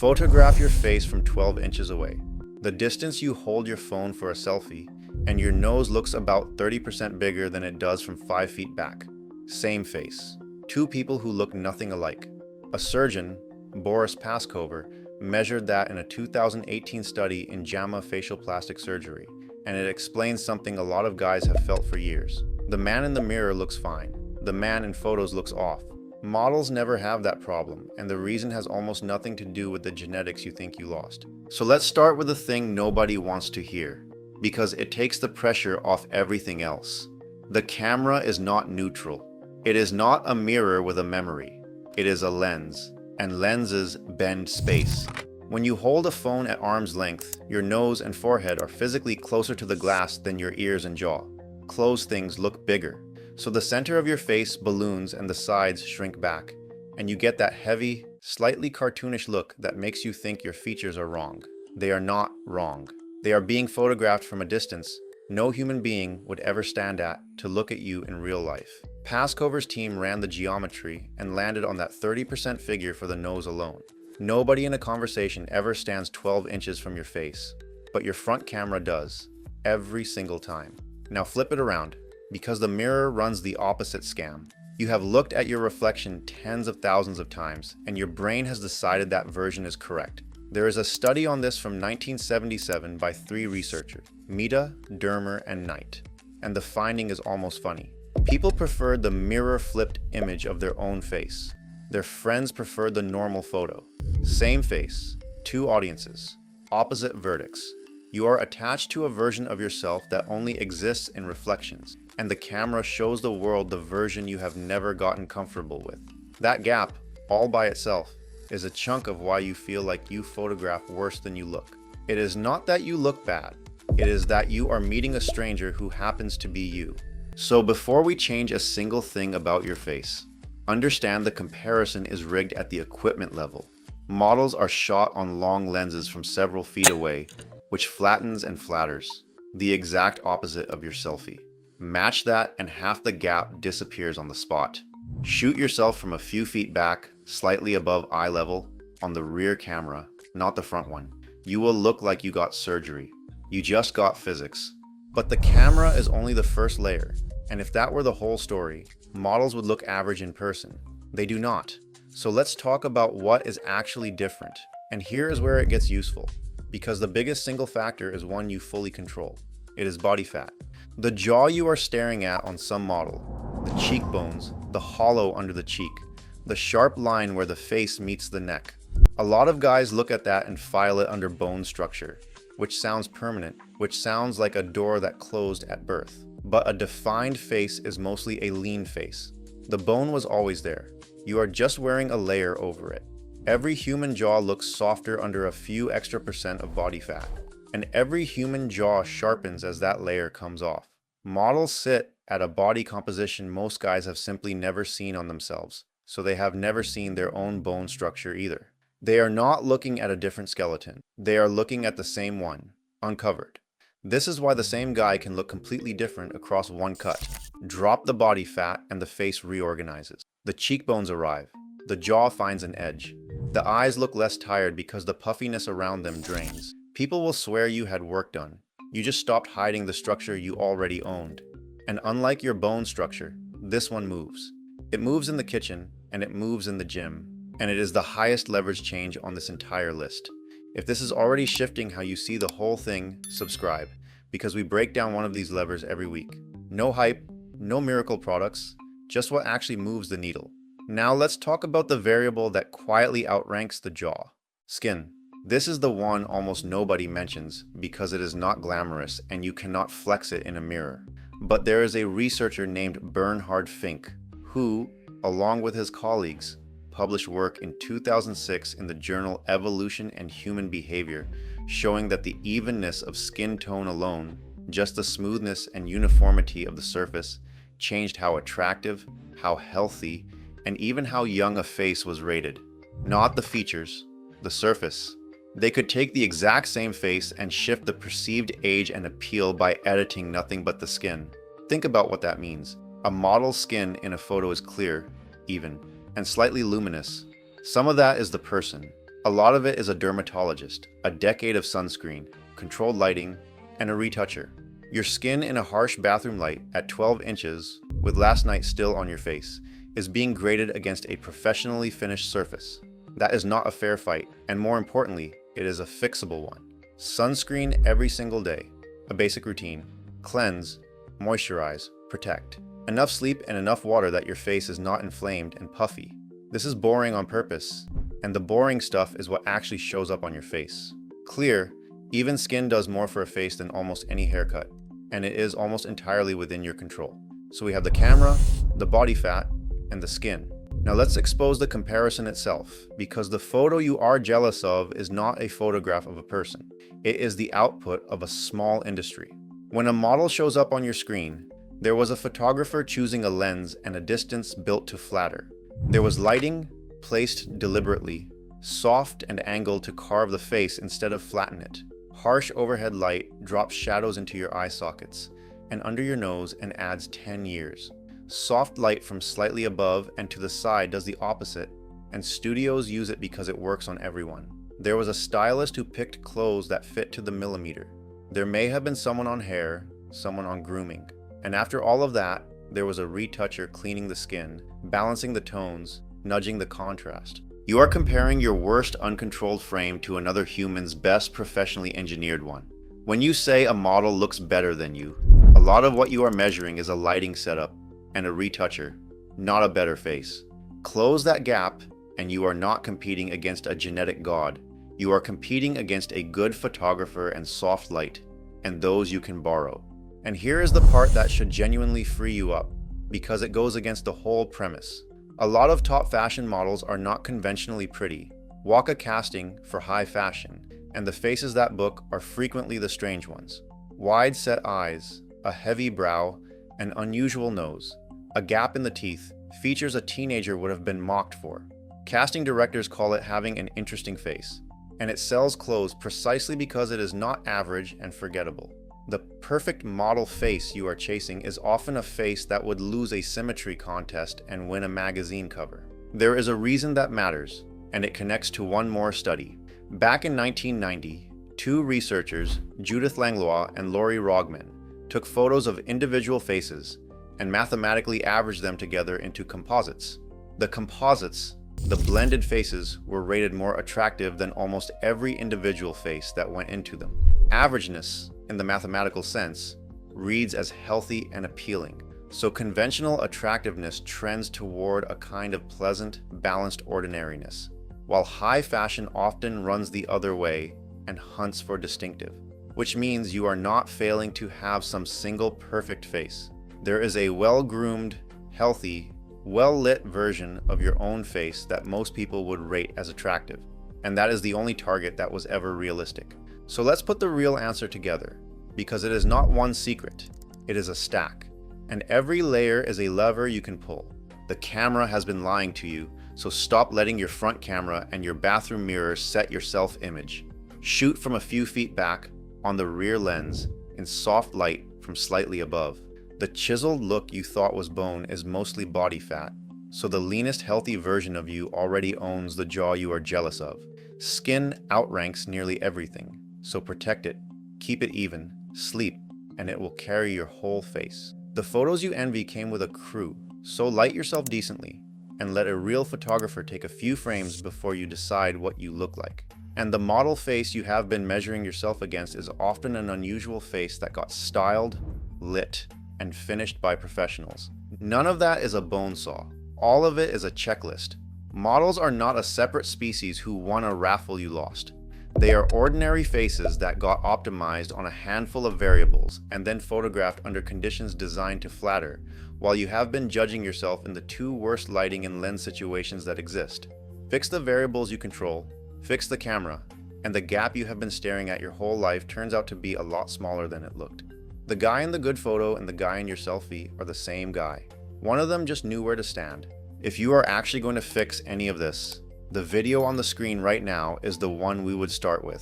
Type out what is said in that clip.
Photograph your face from 12 inches away. The distance you hold your phone for a selfie, and your nose looks about 30% bigger than it does from 5 feet back. Same face. Two people who look nothing alike. A surgeon, Boris Paskhover, measured that in a 2018 study in JAMA facial plastic surgery, and it explains something a lot of guys have felt for years. The man in the mirror looks fine. The man in photos looks off. Models never have that problem, and the reason has almost nothing to do with the genetics you think you lost. So let's start with the thing nobody wants to hear, because it takes the pressure off everything else. The camera is not neutral. It is not a mirror with a memory. It is a lens, and lenses bend space. When you hold a phone at arm's length, your nose and forehead are physically closer to the glass than your ears and jaw. Closed things look bigger. So the center of your face balloons and the sides shrink back, and you get that heavy, slightly cartoonish look that makes you think your features are wrong. They are not wrong. They are being photographed from a distance no human being would ever stand at to look at you in real life. Paskhover's team ran the geometry and landed on that 30% figure for the nose alone. Nobody in a conversation ever stands 12 inches from your face, but your front camera does, every single time. Now flip it around. Because the mirror runs the opposite scam. You have looked at your reflection tens of thousands of times, and your brain has decided that version is correct. There is a study on this from 1977 by 3 researchers, Mita, Dermer, and Knight, and the finding is almost funny. People preferred the mirror-flipped image of their own face. Their friends preferred the normal photo. Same face, 2 audiences, opposite verdicts. You are attached to a version of yourself that only exists in reflections, and the camera shows the world the version you have never gotten comfortable with. That gap, all by itself, is a chunk of why you feel like you photograph worse than you look. It is not that you look bad, it is that you are meeting a stranger who happens to be you. So before we change a single thing about your face, understand the comparison is rigged at the equipment level. Models are shot on long lenses from several feet away, which flattens and flatters, the exact opposite of your selfie. Match that and half the gap disappears on the spot. Shoot yourself from a few feet back, slightly above eye level, on the rear camera, not the front one. You will look like you got surgery. You just got physics. But the camera is only the first layer, and if that were the whole story, models would look average in person. They do not. So let's talk about what is actually different. And here is where it gets useful, because the biggest single factor is one you fully control. It is body fat. The jaw you are staring at on some model, the cheekbones, the hollow under the cheek, the sharp line where the face meets the neck. A lot of guys look at that and file it under bone structure, which sounds permanent, which sounds like a door that closed at birth. But a defined face is mostly a lean face. The bone was always there. You are just wearing a layer over it. Every human jaw looks softer under a few extra % of body fat. And every human jaw sharpens as that layer comes off. Models sit at a body composition most guys have simply never seen on themselves, so they have never seen their own bone structure either. They are not looking at a different skeleton. They are looking at the same one, uncovered. This is why the same guy can look completely different across one cut. Drop the body fat and the face reorganizes. The cheekbones arrive. The jaw finds an edge. The eyes look less tired because the puffiness around them drains. People will swear you had work done. You just stopped hiding the structure you already owned. And unlike your bone structure, this one moves. It moves in the kitchen, and it moves in the gym, and it is the highest leverage change on this entire list. If this is already shifting how you see the whole thing, subscribe, because we break down one of these levers every week. No hype, no miracle products, just what actually moves the needle. Now let's talk about the variable that quietly outranks the jaw: skin. This is the one almost nobody mentions because it is not glamorous and you cannot flex it in a mirror. But there is a researcher named Bernhard Fink who, along with his colleagues, published work in 2006 in the journal Evolution and Human Behavior, showing that the evenness of skin tone alone, just the smoothness and uniformity of the surface, changed how attractive, how healthy, and even how young a face was rated. Not the features, the surface. They could take the exact same face and shift the perceived age and appeal by editing nothing but the skin. Think about what that means. A model's skin in a photo is clear, even, and slightly luminous. Some of that is the person. A lot of it is a dermatologist, a decade of sunscreen, controlled lighting, and a retoucher. Your skin in a harsh bathroom light at 12 inches, with last night still on your face, is being graded against a professionally finished surface. That is not a fair fight, and more importantly, it is a fixable one. Sunscreen every single day, a basic routine. Cleanse, moisturize, protect. Enough sleep and enough water that your face is not inflamed and puffy. This is boring on purpose, and the boring stuff is what actually shows up on your face. Clear, even skin does more for a face than almost any haircut, and it is almost entirely within your control. So we have the camera, the body fat, and the skin. Now let's expose the comparison itself, because the photo you are jealous of is not a photograph of a person. It is the output of a small industry. When a model shows up on your screen, there was a photographer choosing a lens and a distance built to flatter. There was lighting placed deliberately, soft and angled to carve the face instead of flatten it. Harsh overhead light drops shadows into your eye sockets and under your nose and adds 10 years. Soft light from slightly above and to the side does the opposite, and studios use it because it works on everyone. There was a stylist who picked clothes that fit to the millimeter. There may have been someone on hair, someone on grooming. And after all of that, there was a retoucher cleaning the skin, balancing the tones, nudging the contrast. You are comparing your worst uncontrolled frame to another human's best professionally engineered one. When you say a model looks better than you, a lot of what you are measuring is a lighting setup and a retoucher, not a better face. Close that gap and you are not competing against a genetic god. You are competing against a good photographer and soft light, and those you can borrow. And here is the part that should genuinely free you up, because it goes against the whole premise. A lot of top fashion models are not conventionally pretty. Walk a casting for high fashion, and the faces that book are frequently the strange ones. Wide set eyes, a heavy brow, an unusual nose, a gap in the teeth, features a teenager would have been mocked for. Casting directors call it having an interesting face, and it sells clothes precisely because it is not average and forgettable. The perfect model face you are chasing is often a face that would lose a symmetry contest and win a magazine cover. There is a reason that matters, and it connects to one more study. Back in 1990, two researchers, Judith Langlois and Laurie Roggman, took photos of individual faces and mathematically averaged them together into composites. The composites, the blended faces, were rated more attractive than almost every individual face that went into them. Averageness, in the mathematical sense, reads as healthy and appealing. So conventional attractiveness trends toward a kind of pleasant, balanced ordinariness, while high fashion often runs the other way and hunts for distinctive, which means you are not failing to have some single perfect face. There is a well-groomed, healthy, well-lit version of your own face that most people would rate as attractive, and that is the only target that was ever realistic. So let's put the real answer together, because it is not one secret, it is a stack, and every layer is a lever you can pull. The camera has been lying to you, so stop letting your front camera and your bathroom mirror set your self-image. Shoot from a few feet back on the rear lens in soft light from slightly above. The chiseled look you thought was bone is mostly body fat, so the leanest healthy version of you already owns the jaw you are jealous of. Skin outranks nearly everything, so protect it, keep it even, sleep, and it will carry your whole face. The photos you envy came with a crew, so light yourself decently, and let a real photographer take a few frames before you decide what you look like. And the model face you have been measuring yourself against is often an unusual face that got styled, lit, and finished by professionals. None of that is a bone saw. All of it is a checklist. Models are not a separate species who won a raffle you lost. They are ordinary faces that got optimized on a handful of variables and then photographed under conditions designed to flatter, while you have been judging yourself in the two worst lighting and lens situations that exist. Fix the variables you control, fix the camera, and the gap you have been staring at your whole life turns out to be a lot smaller than it looked. The guy in the good photo and the guy in your selfie are the same guy. One of them just knew where to stand. If you are actually going to fix any of this, the video on the screen right now is the one we would start with.